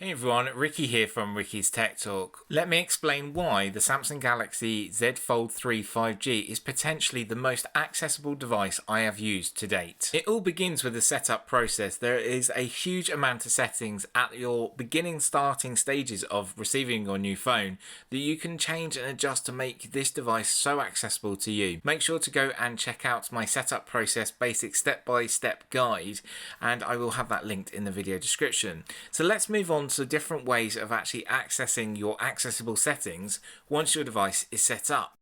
Hey everyone, Ricky here from Ricky's Tech Talk. Let me explain why the Samsung Galaxy Z Fold 3 5G is potentially the most accessible device I have used to date. It all begins with the setup process. There is a huge amount of settings at your starting stages of receiving your new phone that you can change and adjust to make this device so accessible to you. Make sure to go and check out my setup process basic step-by-step guide, and I will have that linked in the video description. So let's move on to different ways of actually accessing your accessible settings once your device is set up.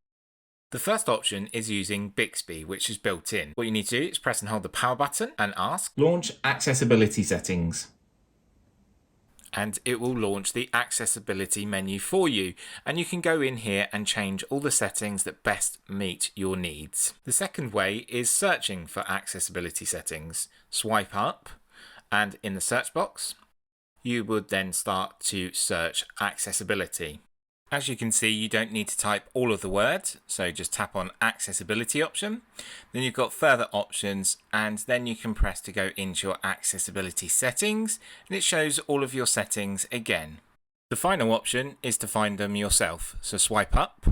The first option is using Bixby, which is built in. What you need to do is press and hold the power button and ask Launch accessibility settings. And it will launch the accessibility menu for you, and you can go in here and change all the settings that best meet your needs. The second way is searching for accessibility settings. Swipe up, and in the search box you would then start to search accessibility. As you can see, you don't need to type all of the words, so just tap on accessibility option. Then you've got further options, and then you can press to go into your accessibility settings, and it shows all of your settings again. The final option is to find them yourself, so swipe up,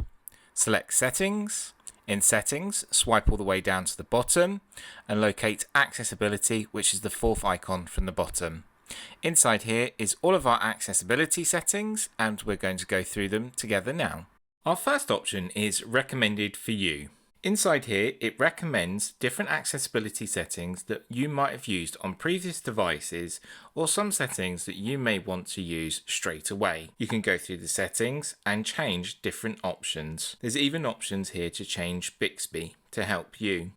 select settings. In settings, swipe all the way down to the bottom and locate accessibility, which is the fourth icon from the bottom. Inside here is all of our accessibility settings, and we're going to go through them together now. Our first option is recommended for you. Inside here, it recommends different accessibility settings that you might have used on previous devices, or some settings that you may want to use straight away. You can go through the settings and change different options. There's even options here to change Bixby to help you.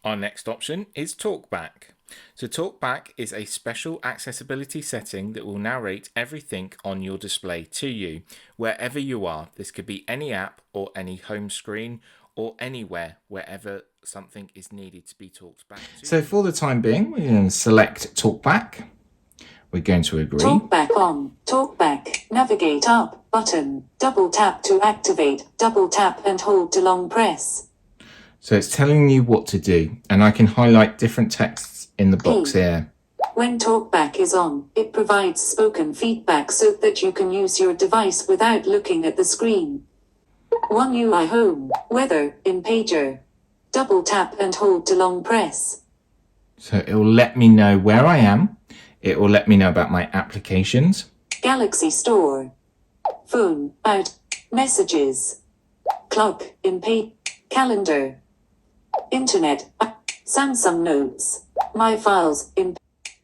Our next option is Talkback. So Talkback is a special accessibility setting that will narrate everything on your display to you, wherever you are. This could be any app or any home screen or anywhere, wherever something is needed to be talked back to. So for the time being, we're going to select Talkback. We're going to agree. Talkback on. Talkback. Navigate up button. Double tap to activate. Double tap and hold to long press. So it's telling you what to do, and I can highlight different texts in the box here. When Talkback is on, it provides spoken feedback so that you can use your device without looking at the screen. One UI home, weather, in pager. Double tap and hold to long press. So it will let me know where I am. It will let me know about my applications. Galaxy Store. Phone, out, messages. Clock, in page, calendar. Internet, Samsung Notes, My Files, in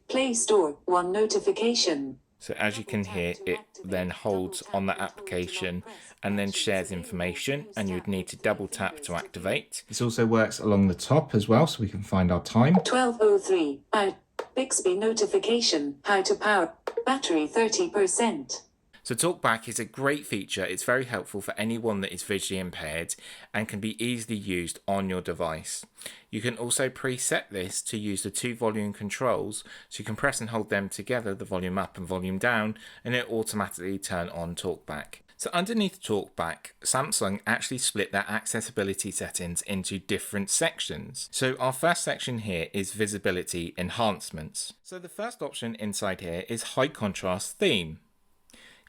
Play Store, one notification. So as you can hear, it then holds on that application and then shares information, and you'd need to double tap to activate. This also works along the top as well, so we can find our time. 12:03, out, Bixby notification, how to power, battery 30%. So Talkback is a great feature. It's very helpful for anyone that is visually impaired and can be easily used on your device. You can also preset this to use the two volume controls, so you can press and hold them together, the volume up and volume down, and it automatically turn on Talkback. So underneath Talkback, Samsung actually split their accessibility settings into different sections. So our first section here is visibility enhancements. So the first option inside here is high contrast theme.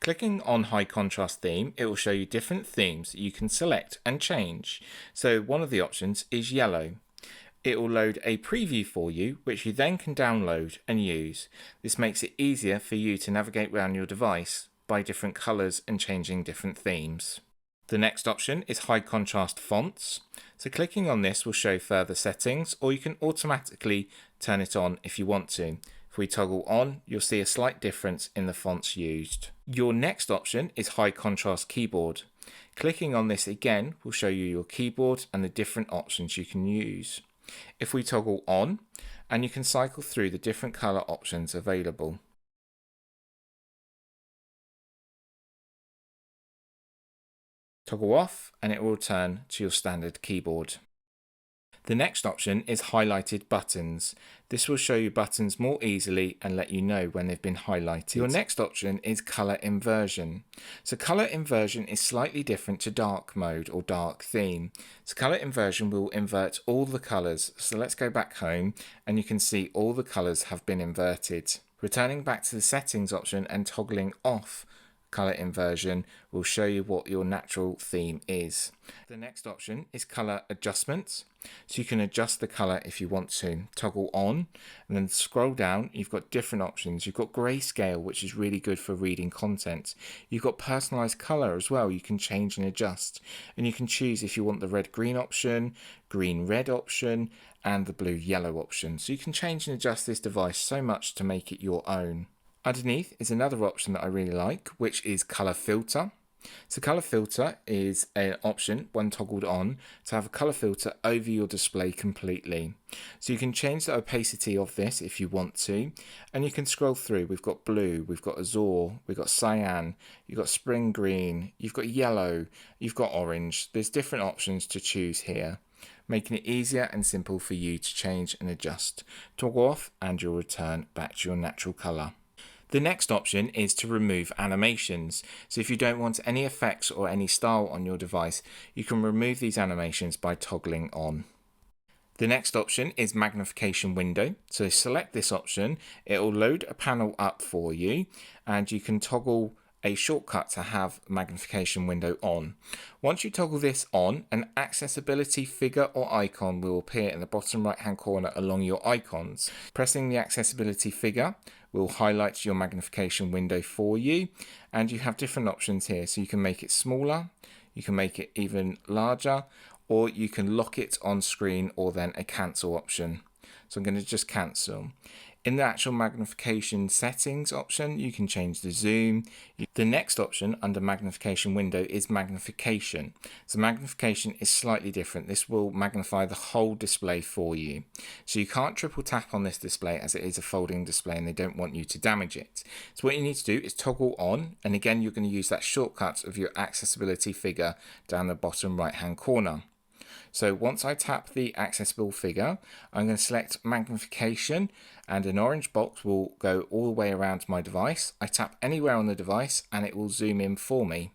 Clicking on high contrast theme, it will show you different themes that you can select and change. So one of the options is yellow. It will load a preview for you, which you then can download and use. This makes it easier for you to navigate around your device by different colors and changing different themes. The next option is high contrast fonts. So clicking on this will show further settings, or you can automatically turn it on if you want to. If we toggle on, you'll see a slight difference in the fonts used. Your next option is high contrast keyboard. Clicking on this again will show you your keyboard and the different options you can use. If we toggle on, and you can cycle through the different color options available. Toggle off and it will return to your standard keyboard. The next option is highlighted buttons. This will show you buttons more easily and let you know when they've been highlighted. Your next option is color inversion. So color inversion is slightly different to dark mode or dark theme. So color inversion will invert all the colors. So let's go back home and you can see all the colors have been inverted. Returning back to the settings option and toggling off color inversion will show you what your natural theme is. The next option is color adjustments. So you can adjust the color if you want to. Toggle on and then scroll down. You've got different options. You've got grayscale, which is really good for reading content. You've got personalized color as well. You can change and adjust, and you can choose if you want the red-green option, green-red option, and the blue-yellow option. So you can change and adjust this device so much to make it your own. Underneath is another option that I really like, which is color filter. So color filter is an option when toggled on to have a color filter over your display completely. So you can change the opacity of this if you want to, and you can scroll through. We've got blue, we've got azure, we've got cyan, you've got spring green, you've got yellow, you've got orange. There's different options to choose here, making it easier and simple for you to change and adjust. Toggle off and you'll return back to your natural color. The next option is to remove animations. So if you don't want any effects or any style on your device, you can remove these animations by toggling on. The next option is Magnification Window. So select this option, it will load a panel up for you, and you can toggle a shortcut to have Magnification Window on. Once you toggle this on, an accessibility figure or icon will appear in the bottom right hand corner along your icons. Pressing the accessibility figure will highlight your magnification window for you, and you have different options here. So you can make it smaller, you can make it even larger, or you can lock it on screen, or then a cancel option. So I'm going to just cancel. In the actual magnification settings option, you can change the zoom. The next option under magnification window is magnification. So magnification is slightly different. This will magnify the whole display for you. So you can't triple tap on this display as it is a folding display and they don't want you to damage it. So what you need to do is toggle on, and again you're going to use that shortcut of your accessibility figure down the bottom right hand corner. So once I tap the accessible figure, I'm going to select magnification, and an orange box will go all the way around my device. I tap anywhere on the device and it will zoom in for me.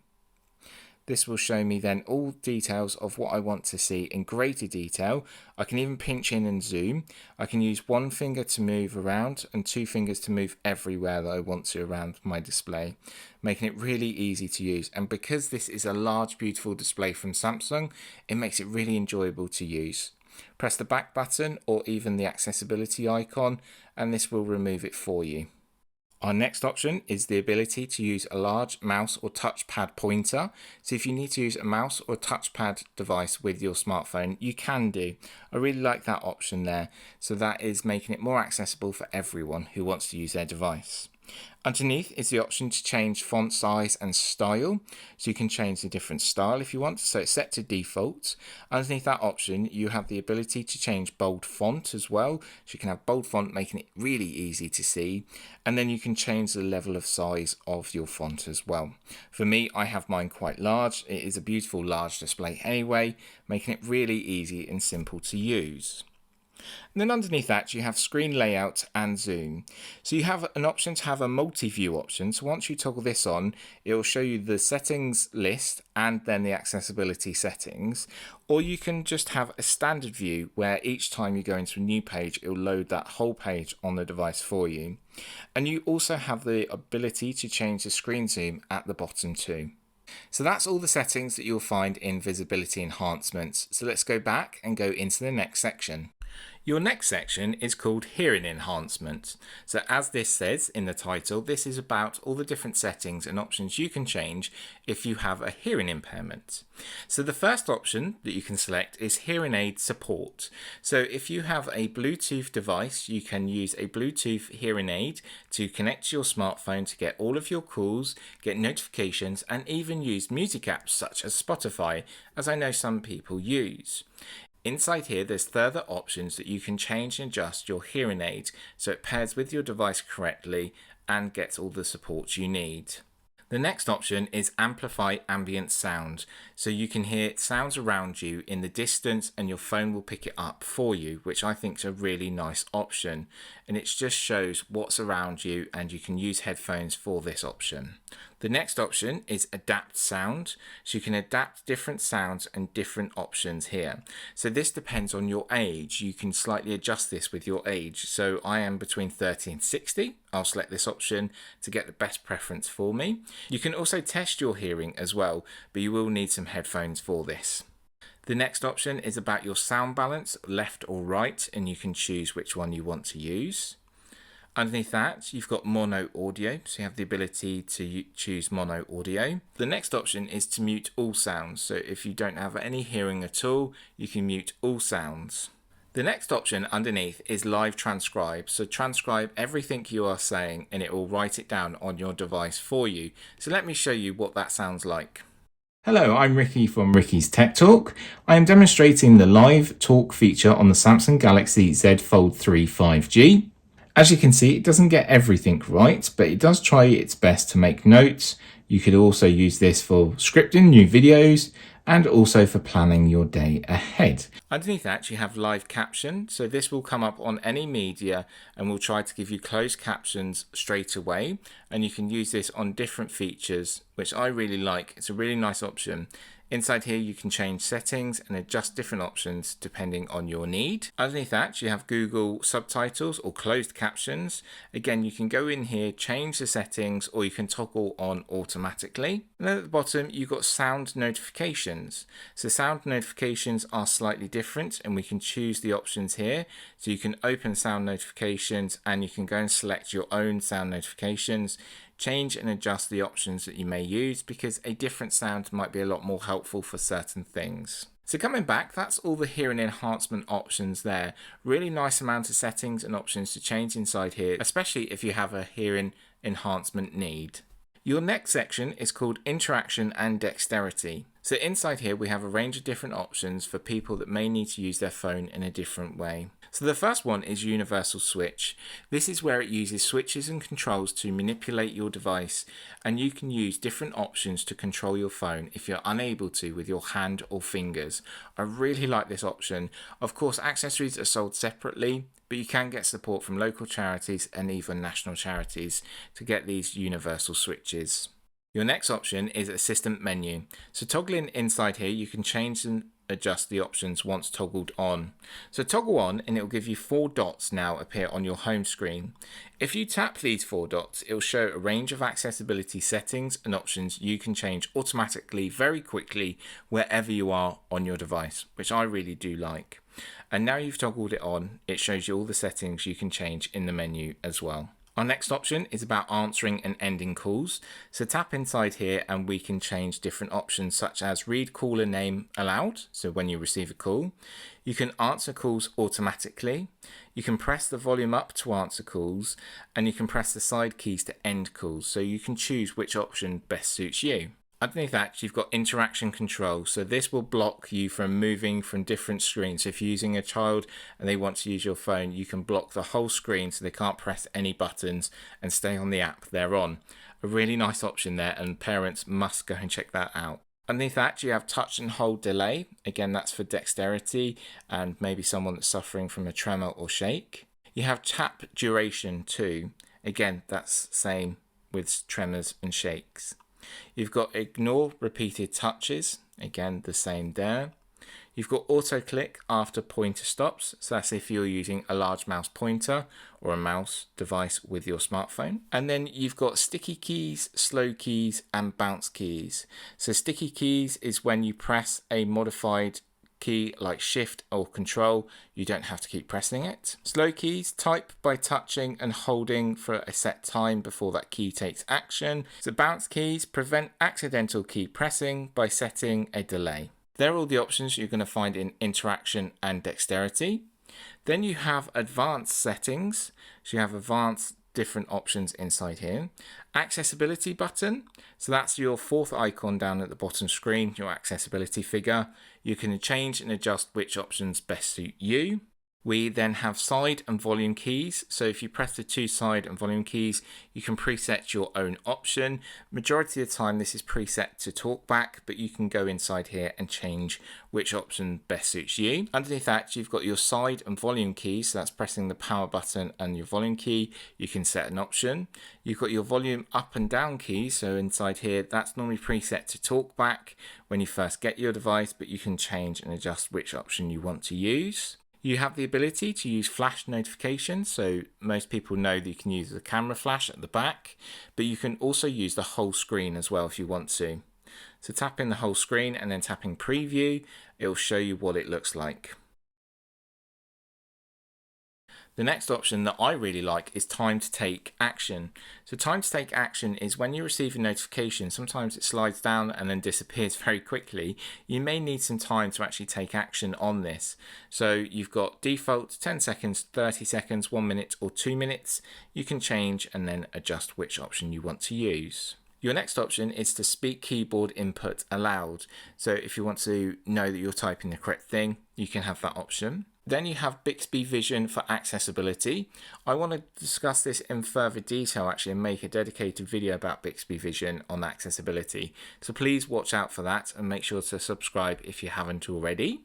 This will show me then all details of what I want to see in greater detail. I can even pinch in and zoom. I can use one finger to move around and two fingers to move everywhere that I want to around my display, making it really easy to use. And because this is a large, beautiful display from Samsung, it makes it really enjoyable to use. Press the back button or even the accessibility icon, and this will remove it for you. Our next option is the ability to use a large mouse or touchpad pointer. So if you need to use a mouse or touchpad device with your smartphone, you can do. I really like that option there. So that is making it more accessible for everyone who wants to use their device. Underneath is the option to change font size and style. So you can change the different style if you want. So it's set to default. Underneath that option, you have the ability to change bold font as well. So you can have bold font, making it really easy to see. And then you can change the level of size of your font as well. For me, I have mine quite large. It is a beautiful large display anyway, making it really easy and simple to use. And then underneath that you have screen layout and zoom. So you have an option to have a multi-view option. So once you toggle this on, it will show you the settings list and then the accessibility settings. Or you can just have a standard view where each time you go into a new page, it will load that whole page on the device for you. And you also have the ability to change the screen zoom at the bottom too. So that's all the settings that you'll find in Visibility Enhancements. So let's go back and go into the next section. Your next section is called Hearing Enhancement. So as this says in the title, this is about all the different settings and options you can change if you have a hearing impairment. So the first option that you can select is hearing aid support. So if you have a Bluetooth device, you can use a Bluetooth hearing aid to connect to your smartphone to get all of your calls, get notifications, and even use music apps such as Spotify, as I know some people use. Inside here, there's further options that you can change and adjust your hearing aid so it pairs with your device correctly and gets all the support you need. The next option is Amplify Ambient Sound. So you can hear sounds around you in the distance and your phone will pick it up for you, which I think is a really nice option. And it just shows what's around you and you can use headphones for this option. The next option is adapt sound. So you can adapt different sounds and different options here. So this depends on your age. You can slightly adjust this with your age. So I am between 30 and 60. I'll select this option to get the best preference for me. You can also test your hearing as well, but you will need some headphones for this. The next option is about your sound balance, left or right, and you can choose which one you want to use. Underneath that, you've got mono audio, so you have the ability to choose mono audio. The next option is to mute all sounds, so if you don't have any hearing at all, you can mute all sounds. The next option underneath is live transcribe, so transcribe everything you are saying and it will write it down on your device for you. So let me show you what that sounds like. Hello, I'm Ricky from Ricky's Tech Talk. I am demonstrating the live talk feature on the Samsung Galaxy Z Fold 3 5G. As you can see, it doesn't get everything right, but it does try its best to make notes. You could also use this for scripting new videos and also for planning your day ahead. Underneath that, you have live caption. So this will come up on any media and will try to give you closed captions straight away. And you can use this on different features, which I really like. It's a really nice option. Inside here, you can change settings and adjust different options depending on your need. Underneath that, you have Google subtitles or closed captions. Again, you can go in here, change the settings, or you can toggle on automatically. And then at the bottom, you've got sound notifications. So sound notifications are slightly different and we can choose the options here. So you can open sound notifications and you can go and select your own sound notifications. Change and adjust the options that you may use because a different sound might be a lot more helpful for certain things. So coming back, that's all the hearing enhancement options there. Really nice amount of settings and options to change inside here, especially if you have a hearing enhancement need. Your next section is called Interaction and Dexterity. So inside here we have a range of different options for people that may need to use their phone in a different way. So the first one is Universal Switch. This is where it uses switches and controls to manipulate your device, and you can use different options to control your phone if you're unable to with your hand or fingers. I really like this option. Of course, accessories are sold separately, but you can get support from local charities and even national charities to get these universal switches. Your next option is Assistant Menu. So toggling inside here, you can change and adjust the options once toggled on. So toggle on and it will give you 4 dots now appear on your home screen. If you tap these 4 dots, it will show a range of accessibility settings and options you can change automatically very quickly wherever you are on your device, which I really do like. And now you've toggled it on, it shows you all the settings you can change in the menu as well. Our next option is about answering and ending calls. So tap inside here and we can change different options such as read caller name aloud, so when you receive a call. You can answer calls automatically. You can press the volume up to answer calls and you can press the side keys to end calls, so you can choose which option best suits you. Underneath that, you've got interaction control. So this will block you from moving from different screens. So if you're using a child and they want to use your phone, you can block the whole screen so they can't press any buttons and stay on the app they're on. A really nice option there, and parents must go and check that out. Underneath that, you have touch and hold delay. Again, that's for dexterity and maybe someone that's suffering from a tremor or shake. You have tap duration too. Again, that's same with tremors and shakes. You've got ignore repeated touches, again the same there. You've got auto click after pointer stops, so that's if you're using a large mouse pointer or a mouse device with your smartphone. And then you've got sticky keys, slow keys and bounce keys. So sticky keys is when you press a modified key like shift or control, you don't have to keep pressing it. Slow keys, type by touching and holding for a set time before that key takes action. So bounce keys prevent accidental key pressing by setting a delay. They're all the options you're going to find in interaction and dexterity. Then you have advanced settings. So you have advanced different options inside here. Accessibility button, so that's your 4th icon down at the bottom screen, your accessibility figure. You can change and adjust which options best suit you. We then have side and volume keys. So if you press the two side and volume keys, you can preset your own option. Majority of the time this is preset to Talkback, but you can go inside here and change which option best suits you. Underneath that, you've got your side and volume keys. So that's pressing the power button and your volume key. You can set an option. You've got your volume up and down keys. So inside here, that's normally preset to Talkback when you first get your device, but you can change and adjust which option you want to use. You have the ability to use flash notifications, so most people know that you can use the camera flash at the back, but you can also use the whole screen as well if you want to. So tapping the whole screen and then tapping preview, it will show you what it looks like. The next option that I really like is time to take action. So time to take action is when you receive a notification, sometimes it slides down and then disappears very quickly. You may need some time to actually take action on this. So you've got default 10 seconds, 30 seconds, 1 minute or 2 minutes. You can change and then adjust which option you want to use. Your next option is to speak keyboard input aloud. So if you want to know that you're typing the correct thing, you can have that option. Then you have Bixby Vision for accessibility. I want to discuss this in further detail actually and make a dedicated video about Bixby Vision on accessibility. So please watch out for that and make sure to subscribe if you haven't already.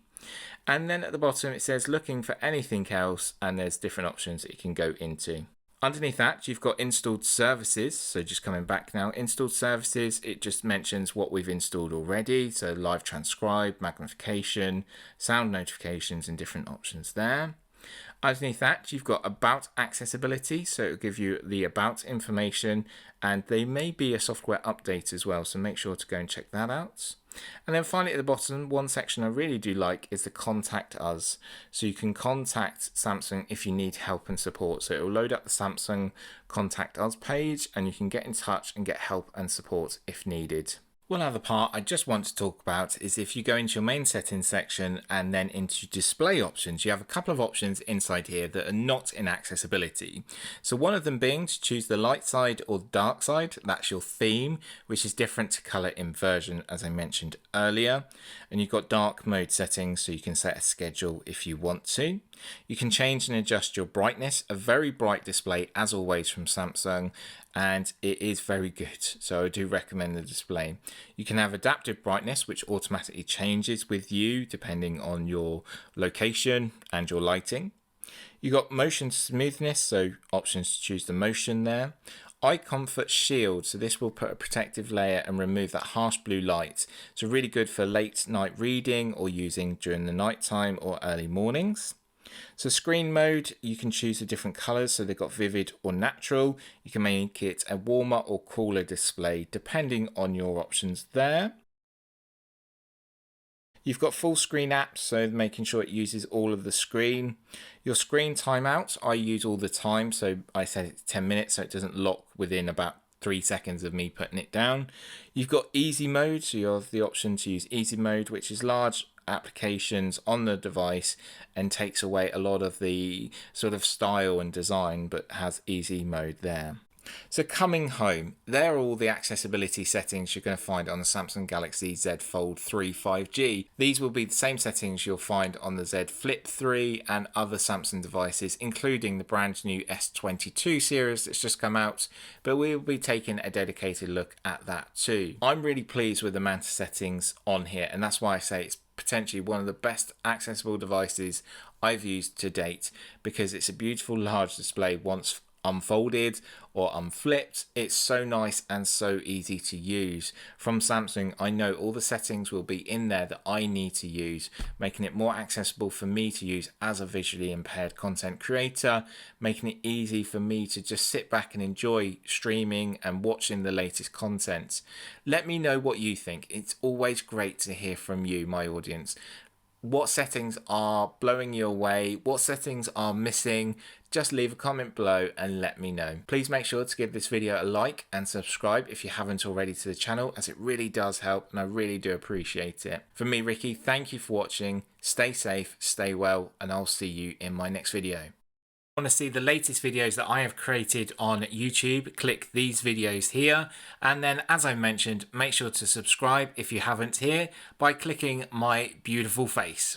And then at the bottom it says looking for anything else, and there's different options that you can go into. Underneath that, you've got installed services. So just coming back now, installed services, it just mentions what we've installed already. So live transcribe, magnification, sound notifications, and different options there. Underneath that, you've got about accessibility. So it'll give you the about information, and there may be a software update as well. So make sure to go and check that out. And then finally at the bottom, one section I really do like is the contact us. So you can contact Samsung if you need help and support. So it will load up the Samsung contact us page and you can get in touch and get help and support if needed. One other part I just want to talk about is if you go into your main settings section and then into display options, you have a couple of options inside here that are not in accessibility. So one of them being to choose the light side or the dark side. That's your theme, which is different to color inversion as I mentioned earlier. And you've got dark mode settings, so you can set a schedule if you want to. You can change and adjust your brightness, a very bright display as always from Samsung, and it is very good, so I do recommend the display. You can have adaptive brightness, which automatically changes with you depending on your location and your lighting. You've got motion smoothness, so options to choose the motion there. Icomfort Shield, so this will put a protective layer and remove that harsh blue light. So really good for late night reading or using during the night time or early mornings. So screen mode, you can choose the different colors, so they've got vivid or natural. You can make it a warmer or cooler display depending on your options there. You've got full screen apps, so making sure it uses all of the screen. Your screen timeout, I use all the time, so I set it to 10 minutes so it doesn't lock within about 3 seconds of me putting it down. You've got easy mode, so you have the option to use easy mode, which is large applications on the device and takes away a lot of the sort of style and design, but has easy mode there. So coming home, there are all the accessibility settings you're going to find on the Samsung Galaxy Z Fold 3 5G. These will be the same settings you'll find on the Z Flip 3 and other Samsung devices, including the brand new S22 series that's just come out, but we'll be taking a dedicated look at that too. I'm really pleased with the amount of settings on here, and that's why I say it's potentially one of the best accessible devices I've used to date, because it's a beautiful large display once unfolded or unflipped. It's so nice and so easy to use. From Samsung, I know all the settings will be in there that I need to use, making it more accessible for me to use as a visually impaired content creator, making it easy for me to just sit back and enjoy streaming and watching the latest content. Let me know what you think. It's always great to hear from you, my audience. What settings are blowing you away? What settings are missing? Just leave a comment below and let me know. Please make sure to give this video a like and subscribe if you haven't already to the channel, as it really does help and I really do appreciate it. From me, Ricky, thank you for watching. Stay safe, stay well, and I'll see you in my next video. Want to see the latest videos that I have created on YouTube, click these videos here, and then as I mentioned, make sure to subscribe if you haven't here by clicking my beautiful face.